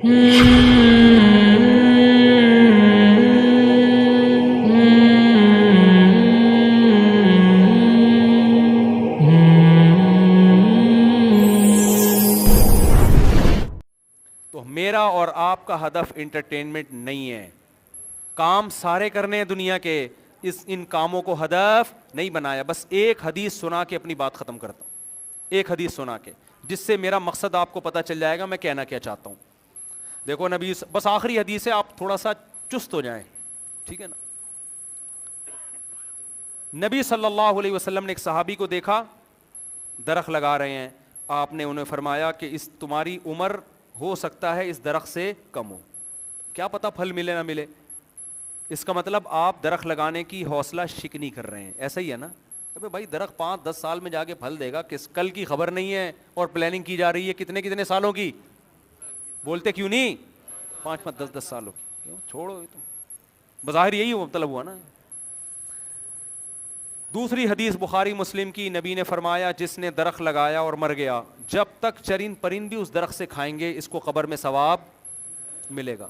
تو میرا اور آپ کا ہدف انٹرٹینمنٹ نہیں ہے. کام سارے کرنے ہیں دنیا کے, ان کاموں کو ہدف نہیں بنایا. بس ایک حدیث سنا کے اپنی بات ختم کرتا ہوں, ایک حدیث سنا کے, جس سے میرا مقصد آپ کو پتہ چل جائے گا میں کہنا کیا چاہتا ہوں. دیکھو نبی, بس آخری حدیث ہے, آپ تھوڑا سا چست ہو جائیں, ٹھیک ہے نا. نبی صلی اللہ علیہ وسلم نے ایک صحابی کو دیکھا, درخت لگا رہے ہیں. آپ نے انہیں فرمایا کہ اس تمہاری عمر ہو سکتا ہے اس درخت سے کم ہو, کیا پتہ پھل ملے نہ ملے. اس کا مطلب آپ درخت لگانے کی حوصلہ شکنی کر رہے ہیں, ایسا ہی ہے نا. ابے بھائی درخت 5-10 سال میں جا کے پھل دے گا, کس کل کی خبر نہیں ہے, اور پلاننگ کی جا رہی ہے کتنے سالوں کی. بولتے کیوں نہیں, 5-10 سالوں کی. کیوں چھوڑو, تو بظاہر یہی مطلب ہوا نا. دوسری حدیث بخاری مسلم کی, نبی نے فرمایا جس نے درخت لگایا اور مر گیا, جب تک چرند پرند بھی اس درخت سے کھائیں گے اس کو قبر میں ثواب ملے گا.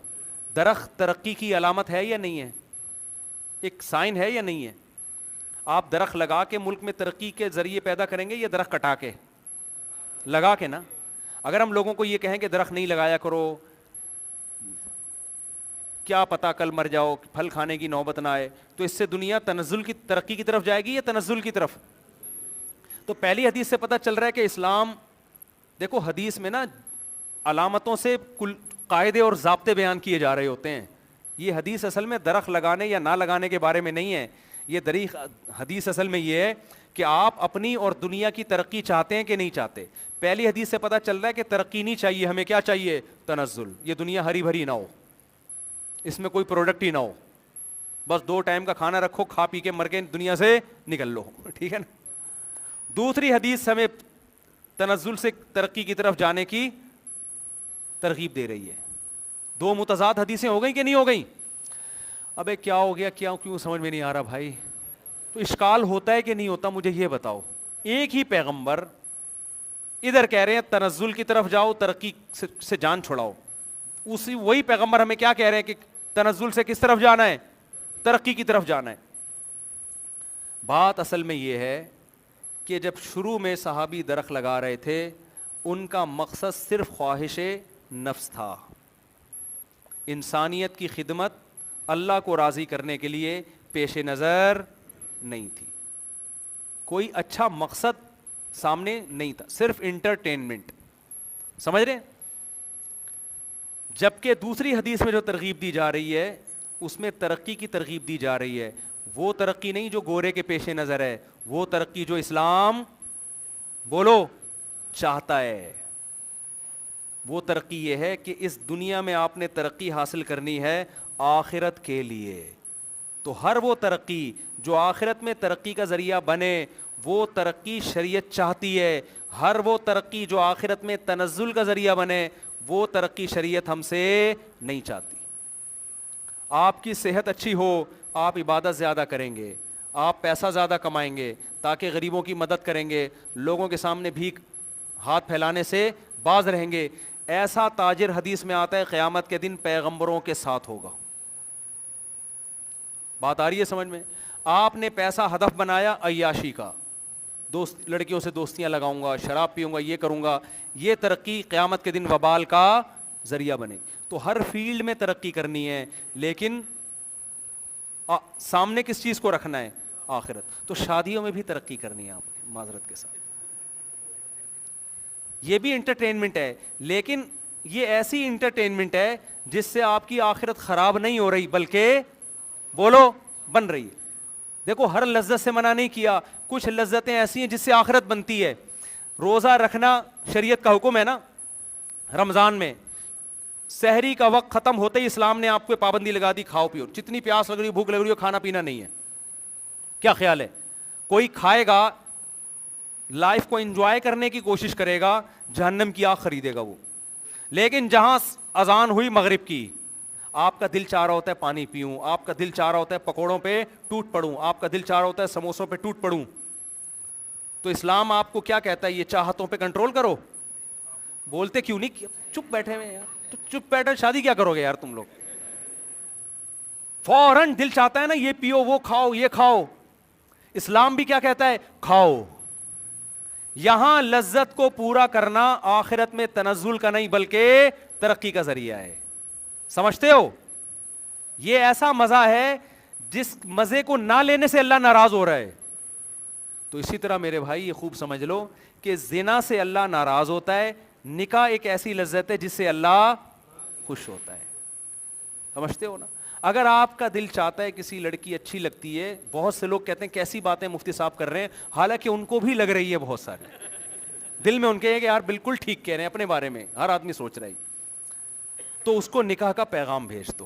درخت ترقی کی علامت ہے یا نہیں ہے, ایک سائن ہے یا نہیں ہے. آپ درخت لگا کے ملک میں ترقی کے ذریعے پیدا کریں گے یا درخت کٹا کے, لگا کے نا. اگر ہم لوگوں کو یہ کہیں کہ درخت نہیں لگایا کرو, کیا پتہ کل مر جاؤ, پھل کھانے کی نوبت نہ آئے, تو اس سے دنیا تنزل کی ترقی کی طرف جائے گی یا تنزل کی طرف. تو پہلی حدیث سے پتہ چل رہا ہے کہ اسلام, دیکھو حدیث میں نا علامتوں سے قاعدے اور ضابطے بیان کیے جا رہے ہوتے ہیں. یہ حدیث اصل میں درخت لگانے یا نہ لگانے کے بارے میں نہیں ہے. یہ حدیث اصل میں یہ ہے کہ آپ اپنی اور دنیا کی ترقی چاہتے ہیں کہ نہیں چاہتے. پہلی حدیث سے پتہ چل رہا ہے کہ ترقی نہیں چاہیے, ہمیں کیا چاہیے, تنزل. یہ دنیا ہری بھری نہ ہو, اس میں کوئی پروڈکٹ ہی نہ ہو, بس 2 ٹائم کا کھانا رکھو, کھا پی کے مر کے دنیا سے نکل لو, ٹھیک ہے نا. دوسری حدیث ہمیں تنزل سے ترقی کی طرف جانے کی ترغیب دے رہی ہے. 2 متضاد حدیثیں ہو گئیں کہ نہیں ہو گئیں. ابے کیا ہو گیا, کیوں سمجھ میں نہیں آ رہا بھائی. تو اشکال ہوتا ہے کہ نہیں ہوتا, مجھے یہ بتاؤ. ایک ہی پیغمبر ادھر کہہ رہے ہیں تنزل کی طرف جاؤ, ترقی سے جان چھڑاؤ, وہی پیغمبر ہمیں کیا کہہ رہے ہیں کہ تنزل سے کس طرف جانا ہے, ترقی کی طرف جانا ہے. بات اصل میں یہ ہے کہ جب شروع میں صحابی درخت لگا رہے تھے, ان کا مقصد صرف خواہش نفس تھا, انسانیت کی خدمت, اللہ کو راضی کرنے کے لیے پیش نظر نہیں تھی. کوئی اچھا مقصد سامنے نہیں تھا, صرف انٹرٹینمنٹ. سمجھ رہے ہیں. جبکہ دوسری حدیث میں جو ترغیب دی جا رہی ہے اس میں ترقی کی ترغیب دی جا رہی ہے. وہ ترقی نہیں جو گورے کے پیش نظر ہے, وہ ترقی جو اسلام بولو چاہتا ہے. وہ ترقی یہ ہے کہ اس دنیا میں آپ نے ترقی حاصل کرنی ہے آخرت کے لیے, تو ہر وہ ترقی جو آخرت میں ترقی کا ذریعہ بنے وہ ترقی شریعت چاہتی ہے. ہر وہ ترقی جو آخرت میں تنزل کا ذریعہ بنے وہ ترقی شریعت ہم سے نہیں چاہتی. آپ کی صحت اچھی ہو, آپ عبادت زیادہ کریں گے, آپ پیسہ زیادہ کمائیں گے تاکہ غریبوں کی مدد کریں گے, لوگوں کے سامنے بھیک ہاتھ پھیلانے سے باز رہیں گے. ایسا تاجر حدیث میں آتا ہے قیامت کے دن پیغمبروں کے ساتھ ہوگا. بات آ رہی ہے سمجھ میں. آپ نے پیسہ ہدف بنایا عیاشی کا, دوست لڑکیوں سے دوستیاں لگاؤں گا, شراب پیوں گا, یہ کروں گا, یہ ترقی قیامت کے دن وبال کا ذریعہ بنے. تو ہر فیلڈ میں ترقی کرنی ہے, لیکن سامنے کس چیز کو رکھنا ہے, آخرت. تو شادیوں میں بھی ترقی کرنی ہے آپ نے معذرت کے ساتھ. یہ بھی انٹرٹینمنٹ ہے, لیکن یہ ایسی انٹرٹینمنٹ ہے جس سے آپ کی آخرت خراب نہیں ہو رہی بلکہ بولو بن رہی ہے. دیکھو ہر لذت سے منع نہیں کیا, کچھ لذتیں ایسی ہیں جس سے آخرت بنتی ہے. روزہ رکھنا شریعت کا حکم ہے نا. رمضان میں سحری کا وقت ختم ہوتے ہی اسلام نے آپ کو پابندی لگا دی, کھاؤ پیو, جتنی پیاس لگ رہی ہو, بھوک لگ رہی ہو, کھانا پینا نہیں ہے. کیا خیال ہے؟ کوئی کھائے گا, لائف کو انجوائے کرنے کی کوشش کرے گا, جہنم کی آگ خریدے گا وہ. لیکن جہاں اذان ہوئی مغرب کی, آپ کا دل چاہ رہا ہوتا ہے پانی پیوں, آپ کا دل چاہ رہا ہوتا ہے پکوڑوں پہ ٹوٹ پڑوں, آپ کا دل چاہ رہا ہوتا ہے سموسوں پہ ٹوٹ پڑوں. تو اسلام آپ کو کیا کہتا ہے, یہ چاہتوں پہ کنٹرول کرو. بولتے کیوں نہیں, چپ بیٹھے ہوئے یار. تو چپ بیٹھے شادی کیا کرو گے یار تم لوگ؟ فوراً دل چاہتا ہے نا یہ پیو وہ کھاؤ یہ کھاؤ. اسلام بھی کیا کہتا ہے؟ کھاؤ. یہاں لذت کو پورا کرنا آخرت میں تنزل کا نہیں بلکہ ترقی کا ذریعہ ہے. سمجھتے ہو؟ یہ ایسا مزہ ہے جس مزے کو نہ لینے سے اللہ ناراض ہو رہا ہے. تو اسی طرح میرے بھائی یہ خوب سمجھ لو کہ زنا سے اللہ ناراض ہوتا ہے, نکاح ایک ایسی لذت ہے جس سے اللہ خوش ہوتا ہے. سمجھتے ہو نا؟ اگر آپ کا دل چاہتا ہے کسی لڑکی اچھی لگتی ہے, بہت سے لوگ کہتے ہیں کیسی باتیں مفتی صاحب کر رہے ہیں, حالانکہ ان کو بھی لگ رہی ہے بہت سارے, دل میں ان کے کہ یار بالکل ٹھیک کہہ رہے ہیں اپنے بارے میں, ہر آدمی سوچ رہا ہے, تو اس کو نکاح کا پیغام بھیج دو.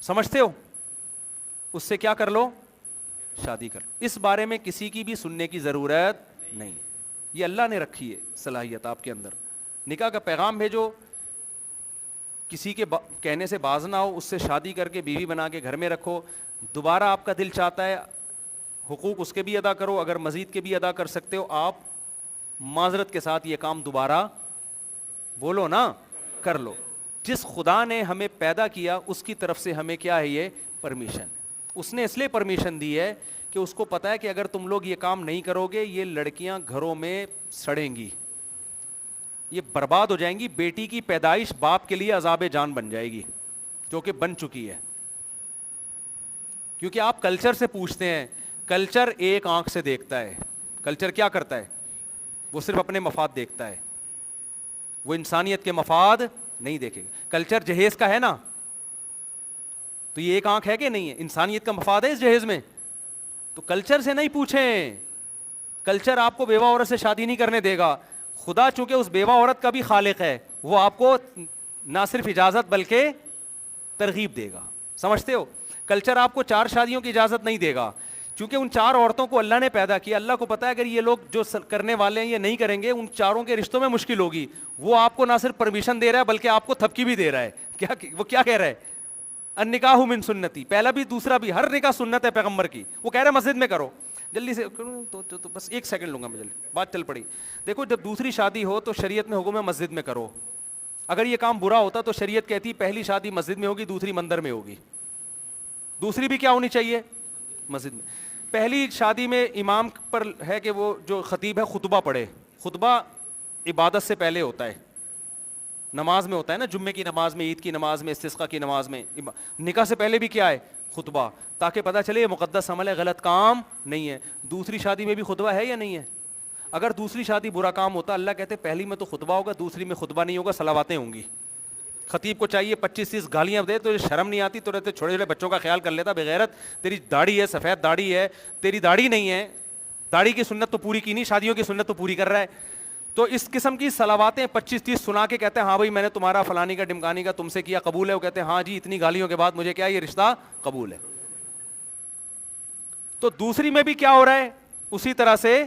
سمجھتے ہو؟ اس سے کیا کر لو؟ شادی کر. اس بارے میں کسی کی بھی سننے کی ضرورت نہیں, یہ اللہ نے رکھی ہے صلاحیت آپ کے اندر. نکاح کا پیغام بھیجو, کسی کے کہنے سے باز نہ ہو, اس سے شادی کر کے بیوی بنا کے گھر میں رکھو. دوبارہ آپ کا دل چاہتا ہے حقوق اس کے بھی ادا کرو, اگر مزید کے بھی ادا کر سکتے ہو آپ معذرت کے ساتھ یہ کام دوبارہ بولو نا کر لو. جس خدا نے ہمیں پیدا کیا اس کی طرف سے ہمیں کیا ہے یہ پرمیشن. اس نے اس لیے پرمیشن دی ہے کہ اس کو پتا ہے کہ اگر تم لوگ یہ کام نہیں کرو گے یہ لڑکیاں گھروں میں سڑیں گی, یہ برباد ہو جائیں گی. بیٹی کی پیدائش باپ کے لیے عذاب جان بن جائے گی, جو کہ بن چکی ہے. کیونکہ آپ کلچر سے پوچھتے ہیں, کلچر ایک آنکھ سے دیکھتا ہے. کلچر کیا کرتا ہے؟ وہ صرف اپنے مفاد دیکھتا ہے, وہ انسانیت کے مفاد نہیں دیکھے گا. کلچر جہیز کا ہے نا, تو یہ ایک آنکھ ہے کہ نہیں ہے؟ انسانیت کا مفاد ہے اس جہیز میں. تو کلچر سے نہیں پوچھیں, کلچر آپ کو بیوہ عورت سے شادی نہیں کرنے دے گا. خدا چونکہ اس بیوہ عورت کا بھی خالق ہے, وہ آپ کو نہ صرف اجازت بلکہ ترغیب دے گا. سمجھتے ہو؟ کلچر آپ کو 4 شادیوں کی اجازت نہیں دے گا, چونکہ ان 4 عورتوں کو اللہ نے پیدا کیا. اللہ کو پتا ہے اگر یہ لوگ جو کرنے والے ہیں یہ نہیں کریں گے ان 4 کے رشتوں میں مشکل ہوگی. وہ آپ کو نہ صرف پرمیشن دے رہا ہے بلکہ آپ کو تھپکی بھی دے رہا ہے. کیا وہ کیا کہہ رہا ہے؟ النکاح من سنتی, پہلا بھی دوسرا بھی, ہر نکاح سنت ہے پیغمبر کی. وہ کہہ رہے ہیں مسجد میں کرو. جلدی سے تو بس 1 سیکنڈ لوں گا میں, جلدی بات چل پڑی. دیکھو جب دوسری شادی ہو تو شریعت میں حکم ہے مسجد میں کرو. اگر یہ کام برا ہوتا تو شریعت کہتی پہلی شادی مسجد میں ہوگی دوسری مندر میں ہوگی. دوسری بھی کیا ہونی چاہیے؟ مسجد میں. پہلی شادی میں امام پر ہے کہ وہ جو خطیب ہے خطبہ پڑھے. خطبہ عبادت سے پہلے ہوتا ہے, نماز میں ہوتا ہے نا, جمعے کی نماز میں, عید کی نماز میں, استسقاء کی نماز میں. نکاح سے پہلے بھی کیا ہے؟ خطبہ, تاکہ پتہ چلے یہ مقدس عمل ہے, غلط کام نہیں ہے. دوسری شادی میں بھی خطبہ ہے یا نہیں ہے؟ اگر دوسری شادی برا کام ہوتا, اللہ کہتے پہلی میں تو خطبہ ہوگا, دوسری میں خطبہ نہیں ہوگا, صلواتیں ہوں گی. خطیب کو چاہیے 25-30 گالیاں دے, تو شرم نہیں آتی تو رہتے چھوٹے چھوٹے بچوں کا خیال کر لیتا, بغیرت تیری داڑھی ہے, سفید داڑھی ہے, تیری داڑھی نہیں ہے, داڑھی کی سنت تو پوری کی نہیں, شادیوں کی سنت تو پوری کر رہا ہے. تو اس قسم کی صلواتیں 25-30 سنا کے کہتے ہیں ہاں بھائی میں نے تمہارا فلانی کا ڈمکانی کا تم سے کیا, قبول ہے؟ وہ کہتے ہیں ہاں جی, اتنی گالیوں کے بعد مجھے کیا یہ رشتہ قبول ہے. تو دوسری میں بھی کیا ہو رہا ہے؟ اسی طرح سے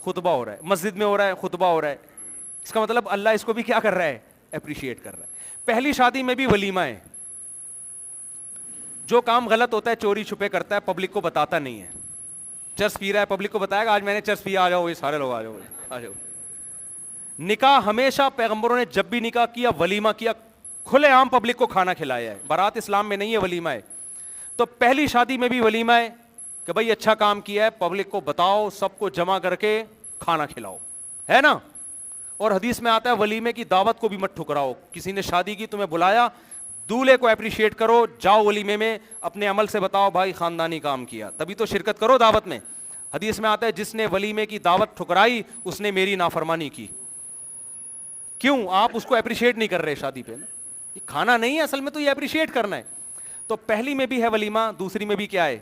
خطبہ ہو رہا ہے, مسجد میں ہو رہا ہے, خطبہ ہو رہا ہے. اس کا مطلب اللہ اس کو بھی کیا کر رہا ہے؟ اپریشیٹ کر رہا ہے. پہلی شادی میں بھی ولیمہ ہے. جو کام غلط ہوتا ہے چوری چھپے کرتا ہے, پبلک کو بتاتا نہیں ہے. چرس پی رہا ہے, پبلک کو بتائے گا آج میں نے چرس پیا, آ جاؤ, یہ سارے لوگ آ جاؤ, آ جاؤ. نکاح ہمیشہ پیغمبروں نے جب بھی نکاح کیا ولیمہ کیا, کھلے عام پبلک کو کھانا کھلایا ہے. بارات اسلام میں نہیں ہے, ولیمہ ہے. تو پہلی شادی میں بھی ولیمہ ہے کہ بھائی اچھا کام کیا ہے, پبلک کو بتاؤ, سب کو جمع کر کے کھانا کھلاؤ, ہے نا. اور حدیث میں آتا ہے ولیمے کی دعوت کو بھی مت ٹھکراؤ. کسی نے شادی کی, تمہیں بلایا, دولہے کو اپریشیٹ کرو, جاؤ ولیمے میں, اپنے عمل سے بتاؤ بھائی خاندانی کام کیا, تبھی تو شرکت کرو دعوت میں. حدیث میں آتا ہے جس نے ولیمے کی دعوت ٹھکرائی اس نے میری نافرمانی کی. کیوں؟ آپ اس کو اپریشیٹ نہیں کر رہے شادی پہ نا. یہ کھانا نہیں ہے اصل میں, تو یہ اپریشیٹ کرنا ہے. تو پہلی میں بھی ہے ولیمہ, دوسری میں بھی کیا ہے؟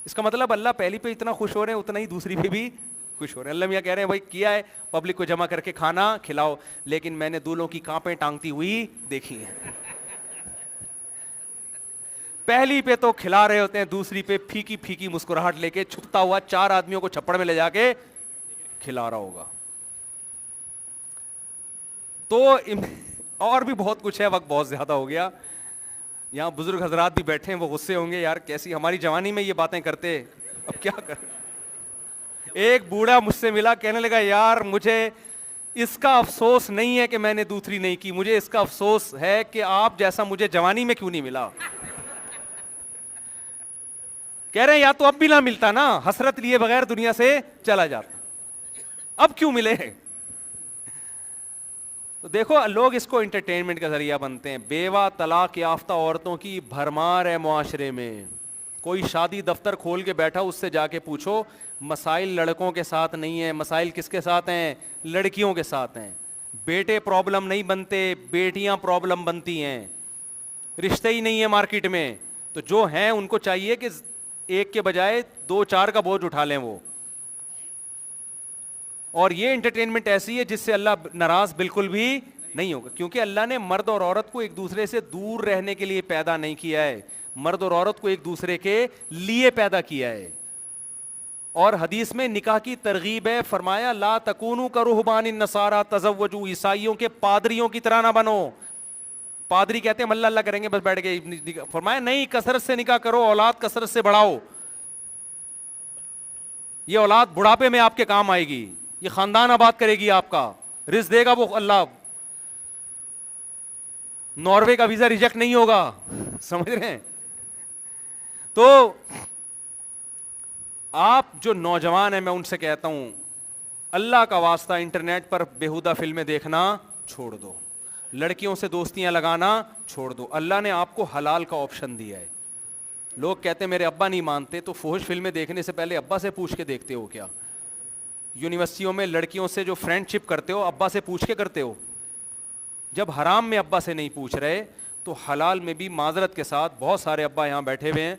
اس کا مطلب اللہ پہلی پہ اتنا خوش ہو رہے ہیں اتنا ہی دوسری پہ بھی خوش ہو رہے ہیں. اللہ میاں کہہ رہے ہیں بھائی کیا ہے, پبلک کو جمع کر کے کھانا کھلاؤ, لیکن میں نے دولوں کی کانپیں ٹانگتی ہوئی دیکھی ہیں. پہلی پہ تو کھلا رہے ہوتے ہیں, دوسری پہ پھیکی پھیکی مسکراہٹ لے کے چھپتا ہوا 4 آدمیوں کو چھپڑ میں لے جا کے کھلا رہا ہوگا. تو اور بھی بہت کچھ ہے, وقت بہت زیادہ ہو گیا. یہاں بزرگ حضرات بھی بیٹھے ہیں, وہ غصے ہوں گے یار کیسی ہماری جوانی میں یہ باتیں کرتے, اب کیا کر. ایک بوڑھا مجھ سے ملا, کہنے لگا یار مجھے اس کا افسوس نہیں ہے کہ میں نے دوسری نہیں کی, مجھے اس کا افسوس ہے کہ آپ جیسا مجھے جوانی میں کیوں نہیں ملا. کہہ رہے ہیں یا تو اب بھی نہ ملتا نا, حسرت لیے بغیر دنیا سے چلا جاتا, اب کیوں ملے. تو دیکھو لوگ اس کو انٹرٹینمنٹ کا ذریعہ بنتے ہیں. بیوہ طلاق یافتہ عورتوں کی بھرمار ہے معاشرے میں. کوئی شادی دفتر کھول کے بیٹھا, اس سے جا کے پوچھو, مسائل لڑکوں کے ساتھ نہیں ہیں, مسائل کس کے ساتھ ہیں, لڑکیوں کے ساتھ ہیں. بیٹے پرابلم نہیں بنتے, بیٹیاں پرابلم بنتی ہیں. رشتے ہی نہیں ہے مارکیٹ میں, تو جو ہیں ان کو چاہیے کہ ایک کے بجائے 2-4 کا بوجھ اٹھا لیں وہ. اور یہ انٹرٹینمنٹ ایسی ہے جس سے اللہ ناراض بالکل بھی نہیں ہوگا, کیونکہ اللہ نے مرد اور عورت کو ایک دوسرے سے دور رہنے کے لیے پیدا نہیں کیا ہے, مرد اور عورت کو ایک دوسرے کے لیے پیدا کیا ہے. اور حدیث میں نکاح کی ترغیب ہے, فرمایا لا تکونوا کرہبان النصارى تزوجوا, عیسائیوں کے پادریوں کی طرح نہ بنو. پادری کہتے ہیں ہم اللہ اللہ کریں گے بس بیٹھ کے, فرمایا نہیں, کثرت سے نکاح کرو, اولاد کثرت سے بڑھاؤ. یہ اولاد بڑھاپے میں آپ کے کام آئے گی, یہ خاندان آباد کرے گی آپ کا, رزق دے گا وہ اللہ. ناروے کا ویزا ریجیکٹ نہیں ہوگا, سمجھ رہے ہیں. تو آپ جو نوجوان ہیں, میں ان سے کہتا ہوں اللہ کا واسطہ انٹرنیٹ پر بیہودہ فلمیں دیکھنا چھوڑ دو, لڑکیوں سے دوستیاں لگانا چھوڑ دو. اللہ نے آپ کو حلال کا آپشن دیا ہے. لوگ کہتے ہیں میرے ابا نہیں مانتے, تو فحش فلمیں دیکھنے سے پہلے ابا سے پوچھ کے دیکھتے ہو کیا؟ یونیورسٹیوں میں لڑکیوں سے جو فرینڈ شپ کرتے ہو ابا سے پوچھ کے کرتے ہو؟ جب حرام میں ابا سے نہیں پوچھ رہے تو حلال میں بھی معذرت کے ساتھ, بہت سارے ابا یہاں بیٹھے ہوئے ہیں,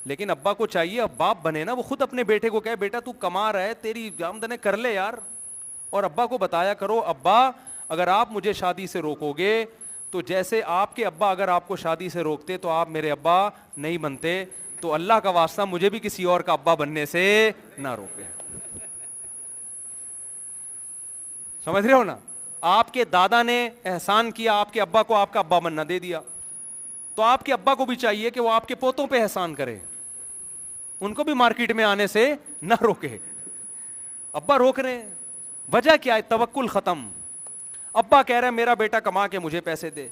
لیکن ابا کو چاہیے اب باپ بنے نا, وہ خود اپنے بیٹے کو کہے بیٹا تو کما رہا ہے, تیری آمدنی کر لے یار. اور ابا کو بتایا کرو ابا اگر آپ مجھے شادی سے روکو گے تو جیسے آپ کے ابا اگر آپ کو شادی سے روکتے تو آپ میرے ابا نہیں بنتے, تو اللہ کا واسطہ مجھے بھی کسی اور کا ابا بننے سے نہ روکے. سمجھ رہے ہو نا, آپ کے دادا نے احسان کیا آپ کے ابا کو, آپ کا ابا بننا دے دیا, تو آپ کے ابا کو بھی چاہیے کہ وہ آپ کے پوتوں پہ احسان کرے, ان کو بھی مارکیٹ میں آنے سے نہ روکے. ابا روک رہے ہیں, وجہ کیا ہے؟ توکل ختم. ابا کہہ رہے ہیں میرا بیٹا کما کے مجھے پیسے دے,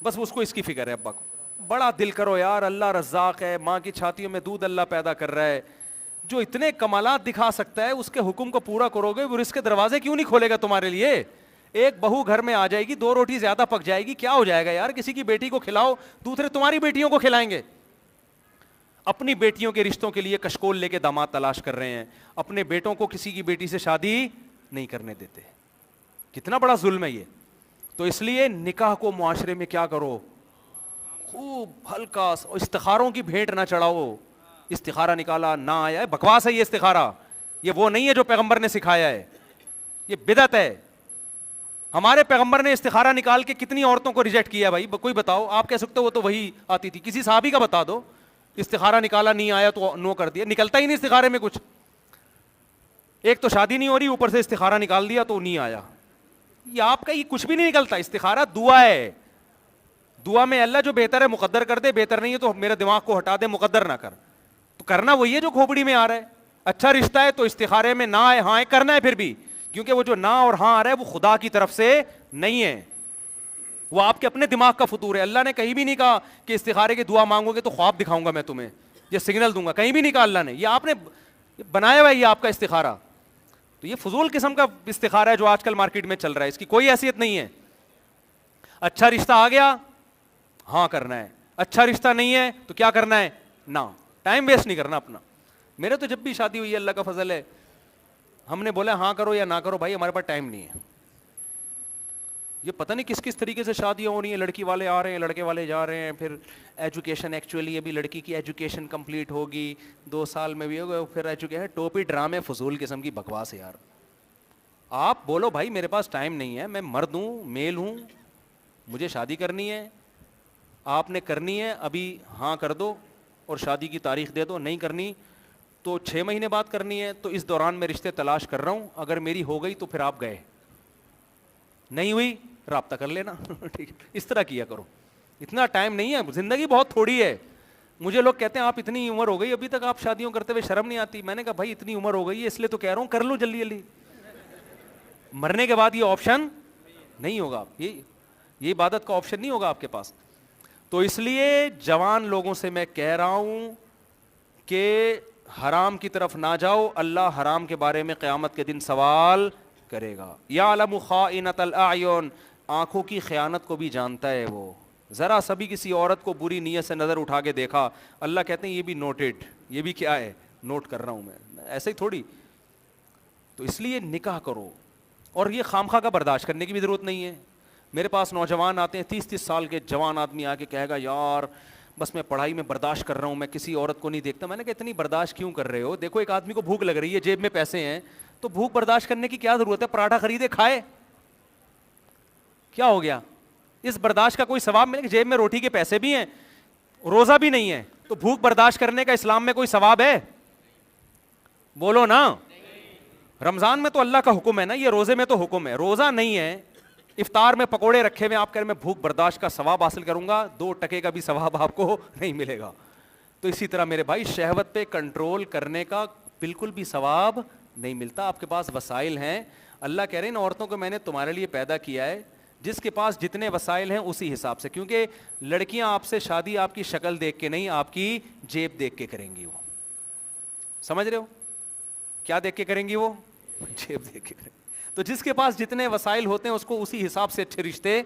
بس اس کو اس کی فکر ہے. ابا کو بڑا دل کرو یار, اللہ رزاق ہے, ماں کی چھاتیوں میں دودھ اللہ پیدا کر رہا ہے, جو اتنے کمالات دکھا سکتا ہے اس کے حکم کو پورا کرو گے, وہ رزق کے دروازے کیوں نہیں کھولے گا تمہارے لیے؟ ایک بہو گھر میں آ جائے گی, 2 روٹی زیادہ پک جائے گی, کیا ہو جائے گا یار؟ کسی کی بیٹی کو کھلاؤ, دوسرے تمہاری بیٹیوں کو کھلائیں گے. اپنی بیٹیوں کے رشتوں کے لیے کشکول لے کے داماد تلاش کر رہے ہیں, اپنے بیٹوں کو کسی کی بیٹی سے شادی نہیں کرنے دیتے. کتنا بڑا ظلم ہے یہ. تو اس لیے نکاح کو معاشرے میں کیا کرو, خوب ہلکا, استخاروں کی بھیٹ نہ چڑھاؤ. استخارہ نکالا نہ آیا ہے, بکواس ہے یہ استخارہ, یہ وہ نہیں ہے جو پیغمبر نے سکھایا ہے, یہ بدعت ہے. ہمارے پیغمبر نے استخارہ نکال کے کتنی عورتوں کو ریجیکٹ کیا بھائی, کوئی بتاؤ. آپ کہہ سکتے ہو وہ تو وہی آتی تھی, کسی صحابی کا بتا دو استخارہ نکالا نہیں آیا تو نو کر دیا. نکلتا ہی نہیں استخارے میں کچھ, ایک تو شادی نہیں ہو رہی, اوپر سے استخارہ نکال دیا تو نہیں آیا. یہ آپ کا یہ کچھ بھی نہیں نکلتا. استخارہ دعا ہے, دعا میں اللہ جو بہتر ہے مقدر کر دے, بہتر نہیں ہے تو میرے دماغ کو ہٹا دے, مقدر نہ کر. تو کرنا وہی ہے جو کھوپڑی میں آ رہا ہے. اچھا رشتہ ہے تو استخارے میں نہ آئے ہاں کرنا ہے پھر بھی, کیونکہ وہ جو نہ اور ہاں آ رہا ہے وہ خدا کی طرف سے نہیں ہے, وہ آپ کے اپنے دماغ کا فطور ہے. اللہ نے کہیں بھی نہیں کہا کہ استخارے کی دعا مانگو گے تو خواب دکھاؤں گا میں تمہیں, یہ سگنل دوں گا, کہیں بھی نہیں کہا اللہ نے. یہ آپ نے بنایا ہوا ہے یہ آپ کا استخارہ. تو یہ فضول قسم کا استخارہ ہے جو آج کل مارکیٹ میں چل رہا ہے, اس کی کوئی حیثیت نہیں ہے. اچھا رشتہ آ گیا ہاں کرنا ہے, اچھا رشتہ نہیں ہے تو کیا کرنا ہے, نہ. ٹائم ویسٹ نہیں کرنا اپنا. میرے تو جب بھی شادی ہوئی ہے اللہ کا فضل ہے, ہم نے بولا ہاں کرو یا نہ کرو بھائی, ہمارے پاس ٹائم نہیں ہے. یہ پتہ نہیں کس کس طریقے سے شادیاں ہو رہی ہیں, لڑکی والے آ رہے ہیں لڑکے والے جا رہے ہیں. پھر ایجوکیشن, ایکچولی ابھی لڑکی کی ایجوکیشن کمپلیٹ ہوگی 2 سال میں بھی ہوگا, پھر ایجوکیشن, ٹوپی ڈرامے, فضول قسم کی بکواس ہے یار. آپ بولو بھائی میرے پاس ٹائم نہیں ہے, میں مرد ہوں, میل ہوں, مجھے شادی کرنی ہے, آپ نے کرنی ہے ابھی ہاں کر دو اور شادی کی تاریخ دے دو. نہیں کرنی تو 6 مہینے بعد کرنی ہے, تو اس دوران میں رشتے تلاش کر رہا ہوں, اگر میری ہو گئی تو پھر آپ گئے, نہیں ہوئی رابطہ کر لینا. ٹھیک ہے, اس طرح کیا کرو. اتنا ٹائم نہیں ہے, زندگی بہت تھوڑی ہے. مجھے لوگ کہتے ہیں آپ اتنی عمر ہو گئی ابھی تک آپ شادیوں کرتے ہوئے شرم نہیں آتی. میں نے کہا بھائی اتنی عمر ہو گئی ہے اس لیے تو کہہ رہا ہوں کر لو جلدی جلدی. مرنے کے بعد یہ آپشن نہیں ہوگا, یہ عبادت کا آپشن نہیں ہوگا آپ کے پاس. تو اس لیے جوان لوگوں سے میں کہہ رہا ہوں کہ حرام کی طرف نہ جاؤ, اللہ حرام کے بارے میں قیامت کے دن سوال کرے گا. یعلم خائنۃ الاعین, آنکھوں کی خیانت کو بھی جانتا ہے وہ. ذرا سبھی کسی عورت کو بری نیت سے نظر اٹھا کے دیکھا, اللہ کہتے ہیں یہ بھی نوٹڈ, یہ بھی کیا ہے, نوٹ کر رہا ہوں میں, ایسے ہی تھوڑی. تو اس لیے نکاح کرو, اور یہ خامخواہ کا برداشت کرنے کی بھی ضرورت نہیں ہے. میرے پاس نوجوان آتے ہیں, 30 سال کے جوان آدمی آ کے کہے گا یار بس میں پڑھائی میں برداشت کر رہا ہوں, میں کسی عورت کو نہیں دیکھتا. میں نے کہا اتنی برداشت کیوں کر رہے ہو؟ دیکھو ایک آدمی کو بھوک لگ رہی ہے, جیب میں پیسے ہیں, تو بھوک برداشت کرنے کی کیا ضرورت ہے؟ پراٹھا خریدے کھائے, کیا ہو گیا؟ اس برداشت کا کوئی ثواب ملے گا؟ جیب میں روٹی کے پیسے بھی ہیں, روزہ بھی نہیں ہے, تو بھوک برداشت کرنے کا اسلام میں کوئی ثواب ہے؟ بولو نا. رمضان میں تو اللہ کا حکم ہے نا, یہ روزے میں تو حکم ہے. روزہ نہیں ہے, افطار میں پکوڑے رکھے ہوئے, آپ کہہ رہے میں بھوک برداشت کا ثواب حاصل کروں گا, 2 ٹکے کا بھی ثواب آپ کو نہیں ملے گا. تو اسی طرح میرے بھائی شہوت پہ کنٹرول کرنے کا بالکل بھی ثواب نہیں ملتا. آپ کے پاس وسائل ہیں, اللہ کہہ رہے ہیں ان عورتوں کو میں نے تمہارے لیے پیدا کیا ہے, جس کے پاس جتنے وسائل ہیں اسی حساب سے, کیونکہ لڑکیاں آپ سے شادی آپ کی شکل دیکھ کے نہیں, آپ کی جیب دیکھ کے کریں گی. وہ سمجھ رہے ہو کیا دیکھ کے کریں گی؟ وہ جیب دیکھ کے کریں گی. تو جس کے پاس جتنے وسائل ہوتے ہیں اس کو اسی حساب سے اچھے رشتے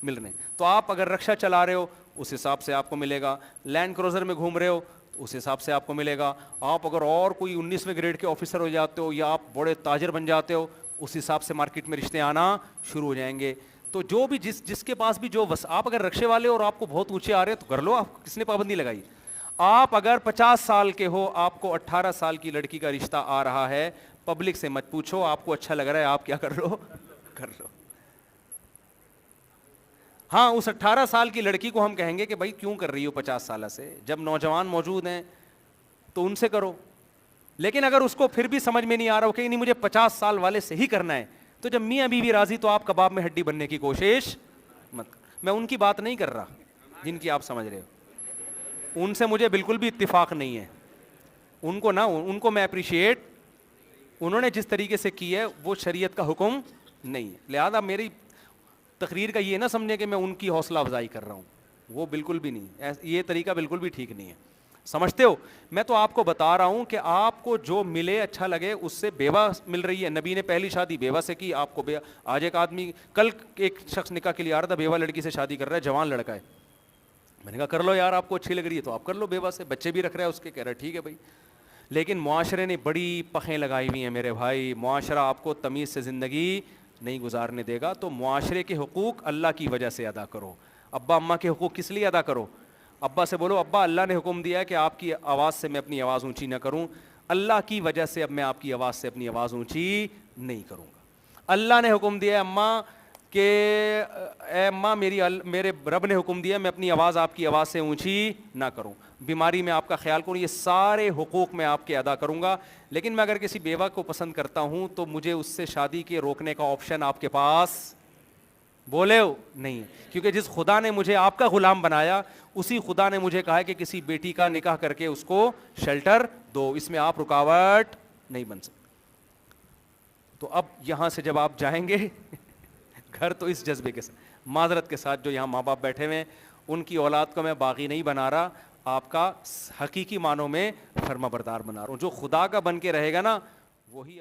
مل رہے ہیں. تو آپ اگر رکشا چلا رہے ہو اس حساب سے آپ کو ملے گا, لینڈ کروزر میں گھوم رہے ہو اس حساب سے آپ کو ملے گا. آپ اگر اور کوئی 19ویں گریڈ کے آفیسر ہو جاتے ہو, یا آپ بڑے تاجر بن جاتے ہو, اس حساب سے مارکیٹ میں رشتے آنا شروع ہو جائیں گے. تو جو بھی جس کے پاس بھی آپ اگر رکشے والے ہو اور آپ کو بہت اونچے آ رہے ہیں تو کر لو, آپ کس نے پابندی لگائی؟ آپ اگر 50 سال کے ہو, آپ کو 18 سال کی لڑکی کا رشتہ آ رہا ہے, پبلک سے مت پوچھو, آپ کو اچھا لگ رہا ہے آپ کیا کر لو, کر لو. ہاں اس 18 سال کی لڑکی کو ہم کہیں گے کہ بھائی کیوں کر رہی ہو 50 سالہ سے, جب نوجوان موجود ہیں تو ان سے کرو. لیکن اگر اس کو پھر بھی سمجھ میں نہیں آ رہا ہو کہ نہیں مجھے 50 سال والے سے ہی کرنا ہے, تو جب میاں بیوی راضی تو آپ کباب میں ہڈی بننے کی کوشش مت. میں ان کی بات نہیں کر رہا جن کی آپ سمجھ رہے ہو, ان سے مجھے بالکل بھی اتفاق نہیں ہے. ان کو ان کو میں اپریشیٹ, انہوں نے جس طریقے سے کی ہے وہ شریعت کا حکم نہیں ہے. لہذا میری تقریر کا یہ نہ سمجھے کہ میں ان کی حوصلہ افزائی کر رہا ہوں, وہ بالکل بھی نہیں, یہ طریقہ بالکل بھی ٹھیک نہیں ہے. سمجھتے ہو؟ میں تو آپ کو بتا رہا ہوں کہ آپ کو جو ملے اچھا لگے. اس سے بیوہ مل رہی ہے, نبی نے پہلی شادی بیوہ سے کی, آپ کو آج ایک آدمی, کل ایک شخص نکاح کے لیے آ رہا تھا, بیوہ لڑکی سے شادی کر رہا ہے, جوان لڑکا ہے. میں نے کہا کر لو یار, آپ کو اچھی لگ رہی ہے تو آپ کر لو بیوہ سے, بچے بھی رکھ رہا ہے اس کے, کہہ رہا ہے ٹھیک ہے بھائی. لیکن معاشرے نے بڑی پخیں لگائی ہوئی ہیں میرے بھائی, معاشرہ آپ کو تمیز سے زندگی نہیں گزارنے دے گا. تو معاشرے کے حقوق اللہ کی وجہ سے ادا کرو. ابا اماں کے حقوق کس لیے ادا کرو؟ ابا سے بولو ابا اللہ نے حکم دیا ہے کہ آپ کی آواز سے میں اپنی آواز اونچی نہ کروں, اللہ کی وجہ سے اب میں آپ کی آواز سے اپنی آواز اونچی نہیں کروں گا. اللہ نے حکم دیا ہے اماں کہ اے اماں میرے رب نے حکم دیا میں اپنی آواز آپ کی آواز سے اونچی نہ کروں, بیماری میں آپ کا خیال کروں, یہ سارے حقوق میں آپ کے ادا کروں گا. لیکن میں اگر کسی بیوہ کو پسند کرتا ہوں تو مجھے اس سے شادی کے روکنے کا آپشن آپ کے پاس بولے ہو نہیں, کیونکہ جس خدا نے مجھے آپ کا غلام بنایا اسی خدا نے مجھے کہا ہے کہ کسی بیٹی کا نکاح کر کے اس کو شیلٹر دو, اس میں آپ رکاوٹ نہیں بن سکتے. تو اب یہاں سے جب آپ جائیں گے گھر, تو اس جذبے کے ساتھ, معذرت کے ساتھ, جو یہاں ماں باپ بیٹھے ہوئے ان کی اولاد کو میں باغی نہیں بنا رہا, آپ کا حقیقی معنوں میں فرما بردار بنا رہا ہوں. جو خدا کا بن کے رہے گا نا وہی